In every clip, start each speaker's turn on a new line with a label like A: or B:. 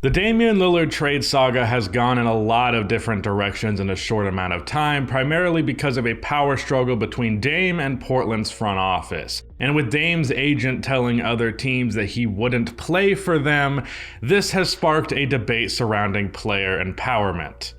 A: The Damian Lillard trade saga has gone in a lot of different directions in a short amount of time, primarily because of a power struggle between Dame and Portland's front office. And with Dame's agent telling other teams that he wouldn't play for them, this has sparked a debate surrounding player empowerment.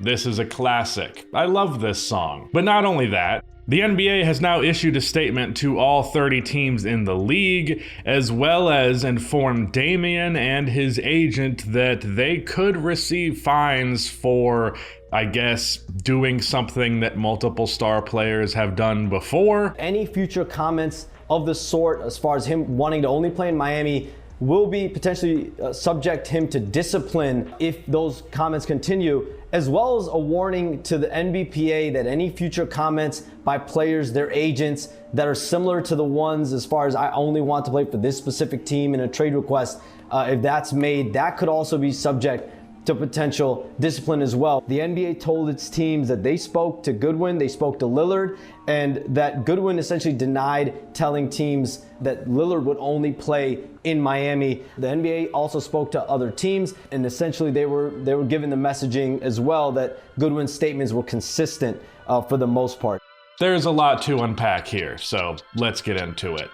A: This is a classic. I love this song. But not only that, the NBA has now issued a statement to all 30 teams in the league, as well as informed Damian and his agent that they could receive fines for, I guess, doing something that multiple star players have done before.
B: Any future comments of the sort, as far as him wanting to only play in Miami, will be potentially subject him to discipline if those comments continue, as well as a warning to the NBPA that any future comments by players, their agents, that are similar to the ones as far as I only want to play for this specific team in a trade request, if that's made, that could also be subject to potential discipline as well. The NBA told its teams that they spoke to Goodwin, they spoke to Lillard, and that Goodwin essentially denied telling teams that Lillard would only play in Miami. The NBA also spoke to other teams, and essentially they were given the messaging as well that Goodwin's statements were consistent for the most part.
A: There's a lot to unpack here, so let's get into it.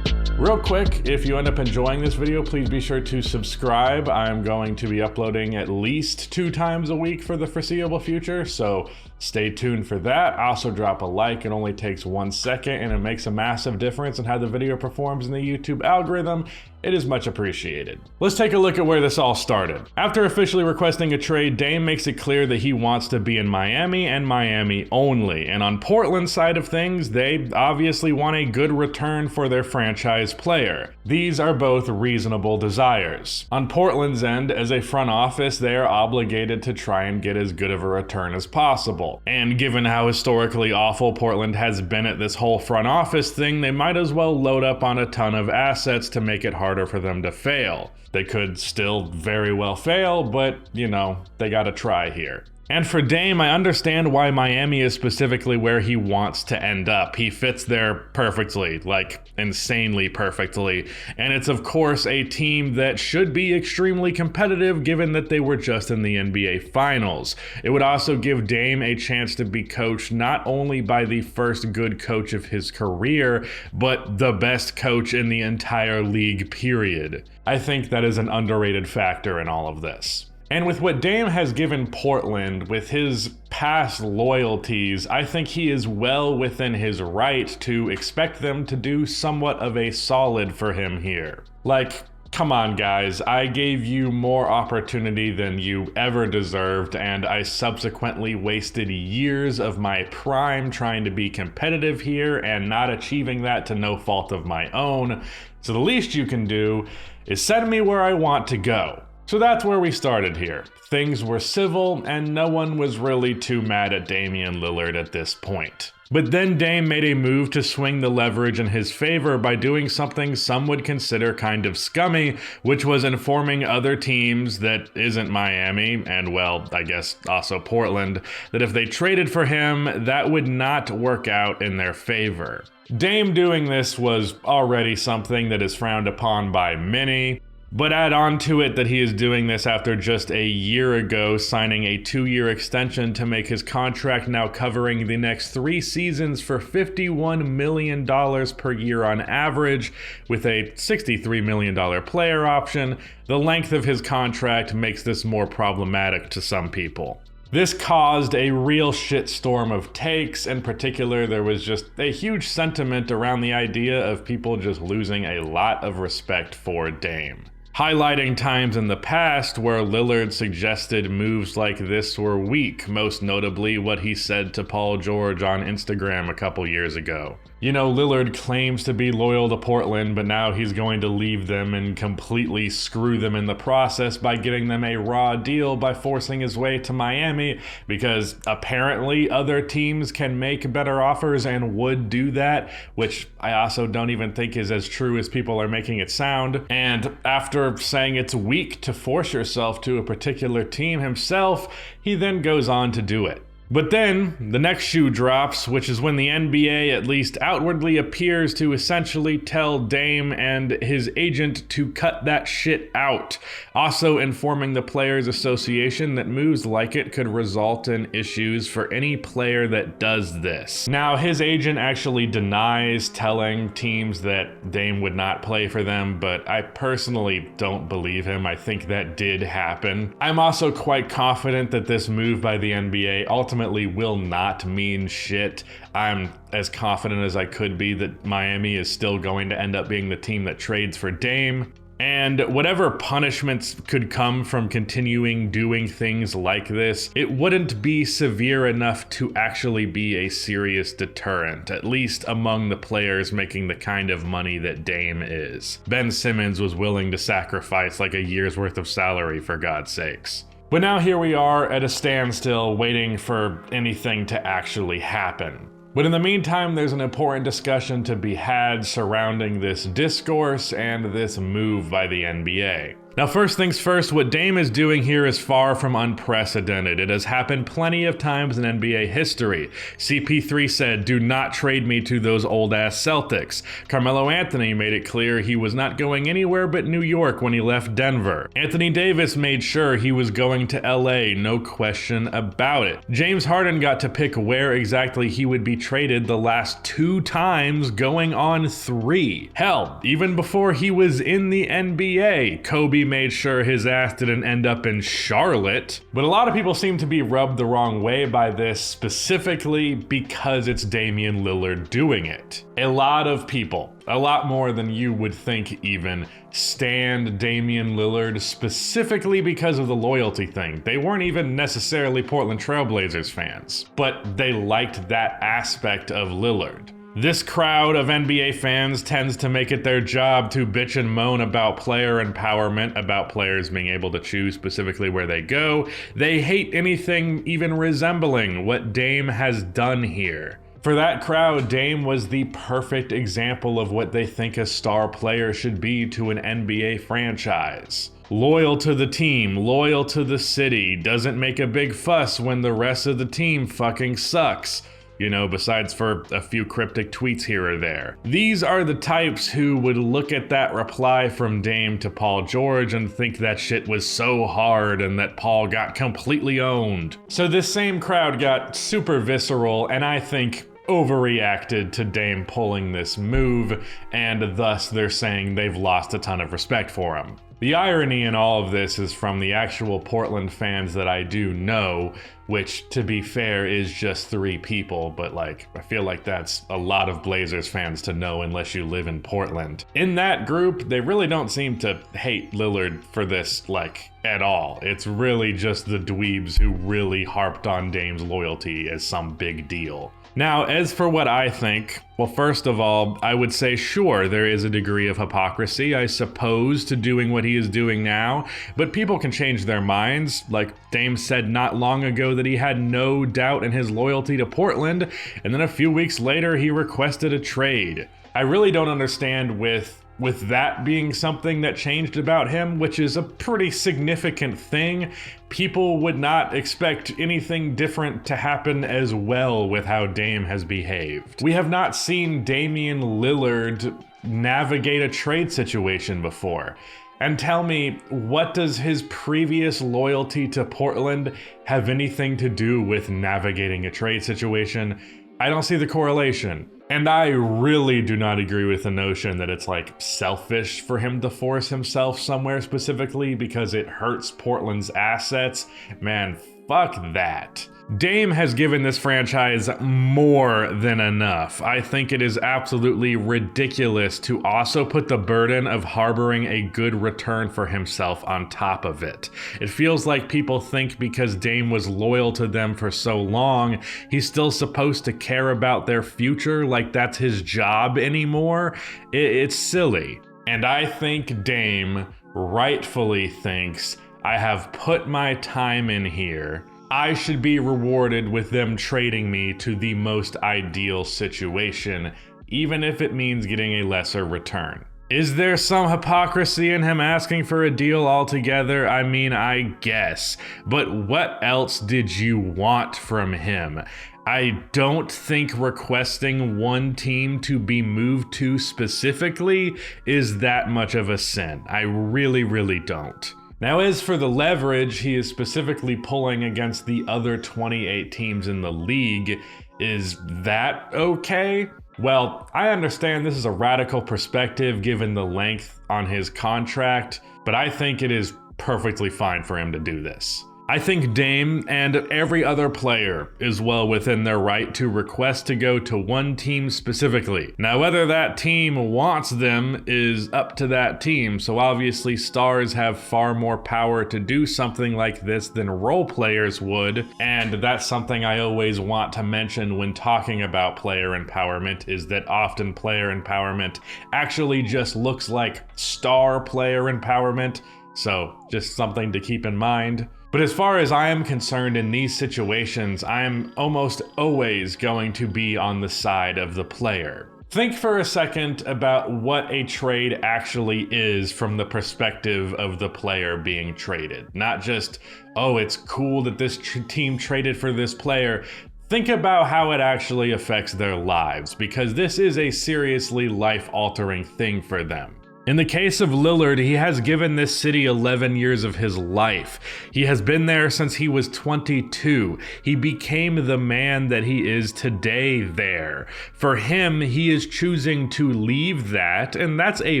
A: Real quick, if you end up enjoying this video, please be sure to subscribe. I'm going to be uploading at least 2 times a week for the foreseeable future, so stay tuned for that. Also drop a like. It only takes 1 second and it makes a massive difference in how the video performs in the YouTube algorithm. It is much appreciated. Let's take a look at where this all started. After officially requesting a trade, Dame makes it clear that he wants to be in Miami and Miami only. And on Portland's side of things, they obviously want a good return for their franchise player. These are both reasonable desires. On Portland's end, as a front office, they are obligated to try and get as good of a return as possible. And given how historically awful Portland has been at this whole front office thing, they might as well load up on a ton of assets to make it harder for them to fail. They could still very well fail, but you know, they gotta try here. And for Dame, I understand why Miami is specifically where he wants to end up. He fits there perfectly, like insanely perfectly. And it's of course a team that should be extremely competitive given that they were just in the NBA Finals. It would also give Dame a chance to be coached not only by the first good coach of his career, but the best coach in the entire league, period. I think that is an underrated factor in all of this. And with what Dame has given Portland, with his past loyalties, I think he is well within his right to expect them to do somewhat of a solid for him here. Like, come on guys, I gave you more opportunity than you ever deserved, and I subsequently wasted years of my prime trying to be competitive here and not achieving that to no fault of my own. So the least you can do is send me where I want to go. So that's where we started here. Things were civil, and no one was really too mad at Damian Lillard at this point. But then Dame made a move to swing the leverage in his favor by doing something some would consider kind of scummy, which was informing other teams that isn't Miami, and well, I guess also Portland, that if they traded for him, that would not work out in their favor. Dame doing this was already something that is frowned upon by many. But add on to it that he is doing this after just a year ago signing a 2-year extension to make his contract now covering the next 3 seasons for $51 million per year on average, with a $63 million player option. The length of his contract makes this more problematic to some people. This caused a real shitstorm of takes. In particular, there was just a huge sentiment around the idea of people just losing a lot of respect for Dame, highlighting times in the past where Lillard suggested moves like this were weak, most notably what he said to Paul George on Instagram a couple years ago. You know, Lillard claims to be loyal to Portland, but now he's going to leave them and completely screw them in the process by getting them a raw deal by forcing his way to Miami, because apparently other teams can make better offers and would do that, which I also don't even think is as true as people are making it sound. And after saying it's weak to force yourself to a particular team himself, he then goes on to do it. But then the next shoe drops, which is when the NBA at least outwardly appears to essentially tell Dame and his agent to cut that shit out, also informing the Players Association that moves like it could result in issues for any player that does this. Now, his agent actually denies telling teams that Dame would not play for them, but I personally don't believe him. I think that did happen. I'm also quite confident that this move by the NBA ultimately will not mean shit. I'm as confident as I could be that Miami is still going to end up being the team that trades for Dame. And whatever punishments could come from continuing doing things like this, it wouldn't be severe enough to actually be a serious deterrent, at least among the players making the kind of money that Dame is. Ben Simmons was willing to sacrifice like a year's worth of salary, for God's sakes. But now here we are at a standstill, waiting for anything to actually happen. But in the meantime, there's an important discussion to be had surrounding this discourse and this move by the NBA. Now, first things first, what Dame is doing here is far from unprecedented. It has happened plenty of times in NBA history. CP3 said, "Do not trade me to those old-ass Celtics." Carmelo Anthony made it clear he was not going anywhere but New York when he left Denver. Anthony Davis made sure he was going to LA, no question about it. James Harden got to pick where exactly he would be traded the last 2 times, going on 3. Hell, even before he was in the NBA, Kobe made sure his ass didn't end up in Charlotte. But a lot of people seem to be rubbed the wrong way by this, specifically because it's Damian Lillard doing it. A lot of people, a lot more than you would think even, stand Damian Lillard specifically because of the loyalty thing. They weren't even necessarily Portland Trailblazers fans, but they liked that aspect of Lillard. This crowd of NBA fans tends to make it their job to bitch and moan about player empowerment, about players being able to choose specifically where they go. They hate anything even resembling what Dame has done here. For that crowd, Dame was the perfect example of what they think a star player should be to an NBA franchise. Loyal to the team, loyal to the city, doesn't make a big fuss when the rest of the team fucking sucks. You know, besides for a few cryptic tweets here or there. These are the types who would look at that reply from Dame to Paul George and think that shit was so hard and that Paul got completely owned. So this same crowd got super visceral and I think overreacted to Dame pulling this move, and thus they're saying they've lost a ton of respect for him. The irony in all of this is from the actual Portland fans that I do know, which, to be fair, is just 3 people, but like, I feel like that's a lot of Blazers fans to know unless you live in Portland. In that group, they really don't seem to hate Lillard for this, like, at all. It's really just the dweebs who really harped on Dame's loyalty as some big deal. Now, as for what I think, well, first of all, I would say sure, there is a degree of hypocrisy, I suppose, to doing what he is doing now, but people can change their minds. Like Dame said not long ago that he had no doubt in his loyalty to Portland, and then a few weeks later he requested a trade. I really don't understand with that being something that changed about him, which is a pretty significant thing. People would not expect anything different to happen as well with how Dame has behaved. We have not seen Damian Lillard navigate a trade situation before. And tell me, what does his previous loyalty to Portland have anything to do with navigating a trade situation? I don't see the correlation. And I really do not agree with the notion that it's like selfish for him to force himself somewhere specifically because it hurts Portland's assets. Man, fuck that. Dame has given this franchise more than enough. I think it is absolutely ridiculous to also put the burden of harboring a good return for himself on top of it. It feels like people think because Dame was loyal to them for so long, he's still supposed to care about their future like that's his job anymore. It's silly. And I think Dame rightfully thinks, I have put my time in here. I should be rewarded with them trading me to the most ideal situation, even if it means getting a lesser return. Is there some hypocrisy in him asking for a deal altogether? I mean, I guess. But what else did you want from him? I don't think requesting one team to be moved to specifically is that much of a sin. I really, really don't. Now, as for the leverage he is specifically pulling against the other 28 teams in the league, is that okay? Well, I understand this is a radical perspective given the length on his contract, but I think it is perfectly fine for him to do this. I think Dame and every other player is well within their right to request to go to one team specifically. Now, whether that team wants them is up to that team, so obviously stars have far more power to do something like this than role players would, and that's something I always want to mention when talking about player empowerment, is that often player empowerment actually just looks like star player empowerment, so just something to keep in mind. But as far as I am concerned in these situations, I am almost always going to be on the side of the player. Think for a second about what a trade actually is from the perspective of the player being traded. Not just, oh, it's cool that this team traded for this player. Think about how it actually affects their lives, because this is a seriously life-altering thing for them. In the case of Lillard, he has given this city 11 years of his life. He has been there since he was 22. He became the man that he is today there. For him, he is choosing to leave that, and that's a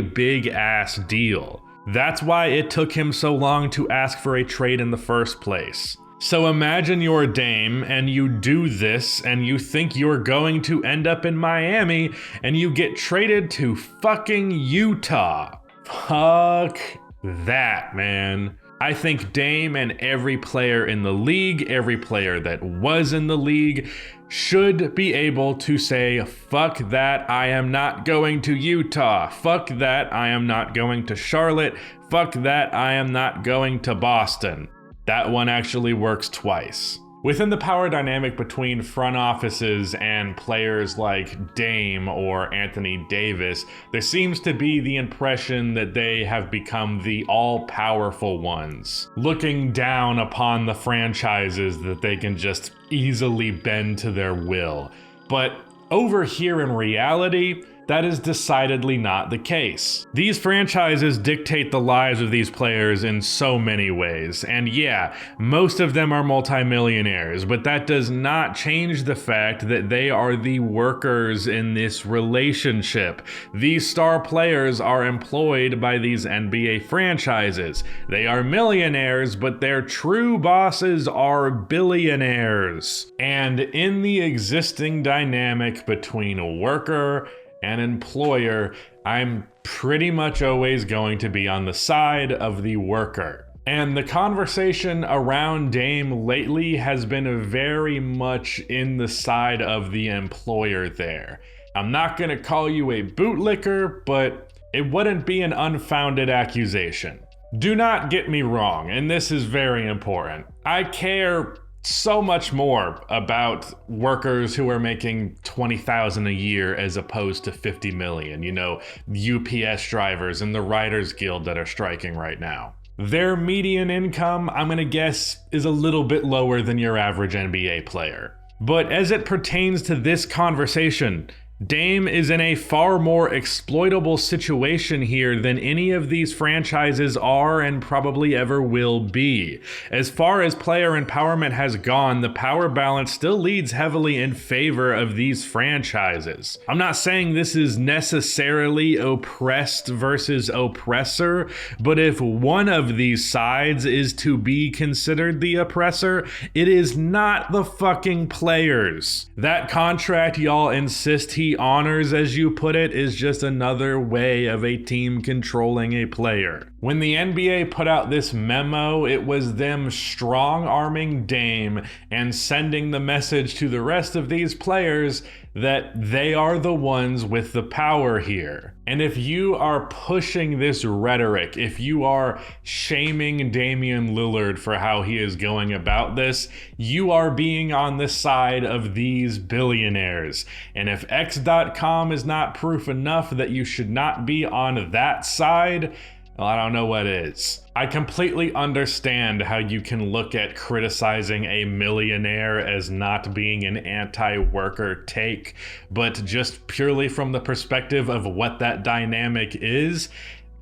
A: big ass deal. That's why it took him so long to ask for a trade in the first place. So imagine you're Dame and you do this and you think you're going to end up in Miami and you get traded to fucking Utah. Fuck that, man. I think Dame and every player in the league, every player that was in the league, should be able to say, fuck that, I am not going to Utah. Fuck that, I am not going to Charlotte. Fuck that, I am not going to Boston. That one actually works twice. Within the power dynamic between front offices and players like Dame or Anthony Davis, there seems to be the impression that they have become the all-powerful ones, looking down upon the franchises that they can just easily bend to their will. But over here in reality, that is decidedly not the case. These franchises dictate the lives of these players in so many ways, and yeah, most of them are multimillionaires, but that does not change the fact that they are the workers in this relationship. These star players are employed by these NBA franchises. They are millionaires, but their true bosses are billionaires. And in the existing dynamic between a worker and employer, I'm pretty much always going to be on the side of the worker. And the conversation around Dame lately has been very much in the side of the employer there. I'm not gonna call you a bootlicker, but it wouldn't be an unfounded accusation. Do not get me wrong, and this is very important. I care so much more about workers who are making $20,000 a year as opposed to 50 million. You know, UPS drivers and the Writers Guild that are striking right now. Their median income, I'm gonna guess, is a little bit lower than your average NBA player. But as it pertains to this conversation, Dame is in a far more exploitable situation here than any of these franchises are and probably ever will be. As far as player empowerment has gone, the power balance still leads heavily in favor of these franchises. I'm not saying this is necessarily oppressed versus oppressor, but if one of these sides is to be considered the oppressor, it is not the fucking players. That contract y'all insist he honors, as you put it, is just another way of a team controlling a player. When the NBA put out this memo, it was them strong-arming Dame and sending the message to the rest of these players that they are the ones with the power here. And if you are pushing this rhetoric, if you are shaming Damian Lillard for how he is going about this, you are being on the side of these billionaires. And if X.com is not proof enough that you should not be on that side, well, I don't know what is. I completely understand how you can look at criticizing a millionaire as not being an anti-worker take, but just purely from the perspective of what that dynamic is,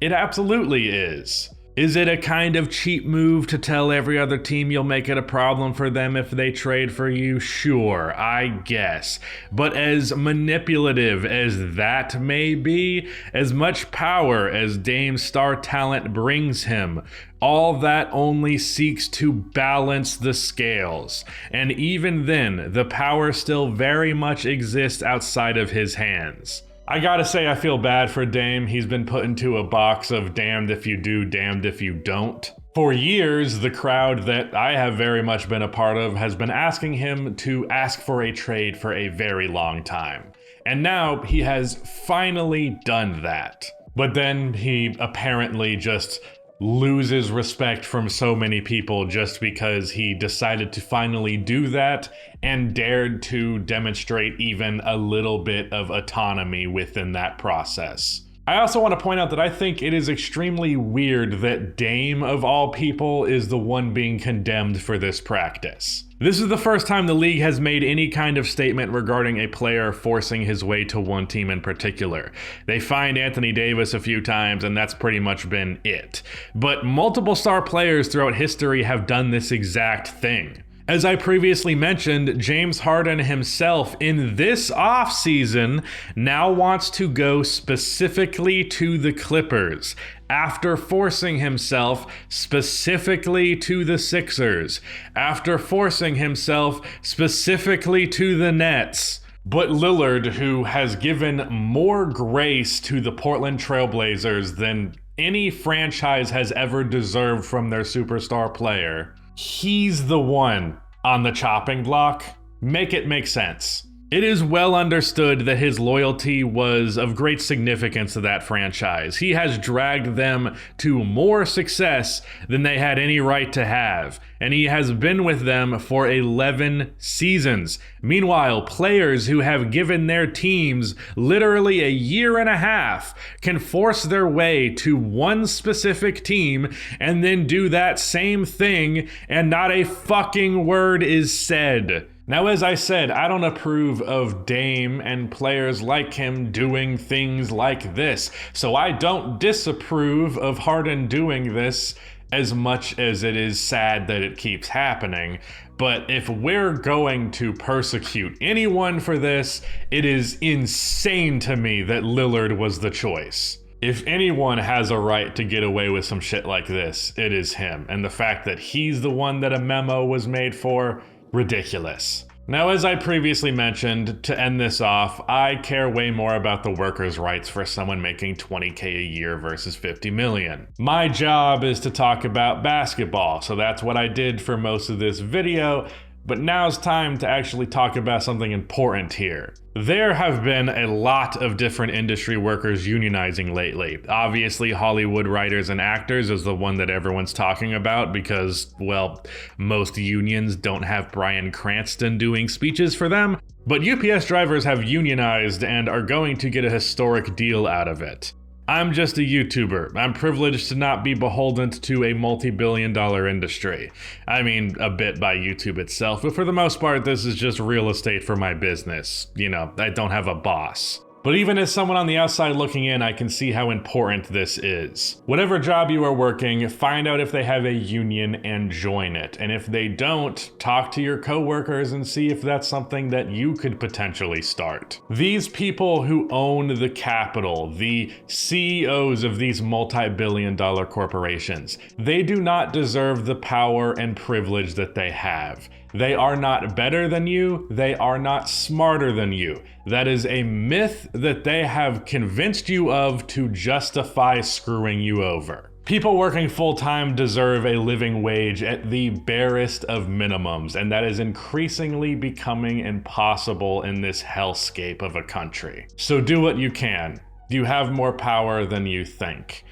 A: it absolutely is. Is it a kind of cheap move to tell every other team you'll make it a problem for them if they trade for you? Sure, I guess. But as manipulative as that may be, as much power as Dame's star talent brings him, all that only seeks to balance the scales. And even then, the power still very much exists outside of his hands. I gotta say, I feel bad for Dame. He's been put into a box of damned if you do, damned if you don't. For years, the crowd that I have very much been a part of has been asking him to ask for a trade for a very long time. And now he has finally done that. But then he apparently just loses respect from so many people just because he decided to finally do that and dared to demonstrate even a little bit of autonomy within that process. I also want to point out that I think it is extremely weird that Dame, of all people, is the one being condemned for this practice. This is the first time the league has made any kind of statement regarding a player forcing his way to one team in particular. They fined Anthony Davis a few times, and that's pretty much been it. But multiple star players throughout history have done this exact thing. As I previously mentioned, James Harden himself in this offseason now wants to go specifically to the Clippers after forcing himself specifically to the Sixers, after forcing himself specifically to the Nets. But Lillard, who has given more grace to the Portland Trailblazers than any franchise has ever deserved from their superstar player, he's the one on the chopping block. Make it make sense. It is well understood that his loyalty was of great significance to that franchise. He has dragged them to more success than they had any right to have, and he has been with them for 11 seasons. Meanwhile, players who have given their teams literally a year and a half can force their way to one specific team and then do that same thing, and not a fucking word is said. Now, as I said, I don't approve of Dame and players like him doing things like this, so I don't disapprove of Harden doing this as much as it is sad that it keeps happening. But if we're going to persecute anyone for this, it is insane to me that Lillard was the choice. If anyone has a right to get away with some shit like this, it is him. And the fact that he's the one that a memo was made for, ridiculous. Now, as I previously mentioned, to end this off, I care way more about the workers' rights for someone making $20K a year versus $50 million. My job is to talk about basketball, so that's what I did for most of this video. But now it's time to actually talk about something important here. There have been a lot of different industry workers unionizing lately. Obviously, Hollywood writers and actors is the one that everyone's talking about because, well, most unions don't have Bryan Cranston doing speeches for them. But UPS drivers have unionized and are going to get a historic deal out of it. I'm just a YouTuber. I'm privileged to not be beholden to a multi-billion-dollar industry. I mean, a bit by YouTube itself, but for the most part, this is just real estate for my business. You know, I don't have a boss. But even as someone on the outside looking in, I can see how important this is. Whatever job you are working, find out if they have a union and join it. And if they don't, talk to your coworkers and see if that's something that you could potentially start. These people who own the capital, the CEOs of these multi-billion-dollar corporations, they do not deserve the power and privilege that they have. They are not better than you. They are not smarter than you. That is a myth that they have convinced you of to justify screwing you over. People working full-time deserve a living wage at the barest of minimums, and that is increasingly becoming impossible in this hellscape of a country. So do what you can. You have more power than you think.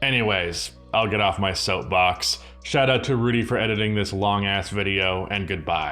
A: Anyways, I'll get off my soapbox. Shout out to Rudy for editing this long-ass video, and goodbye.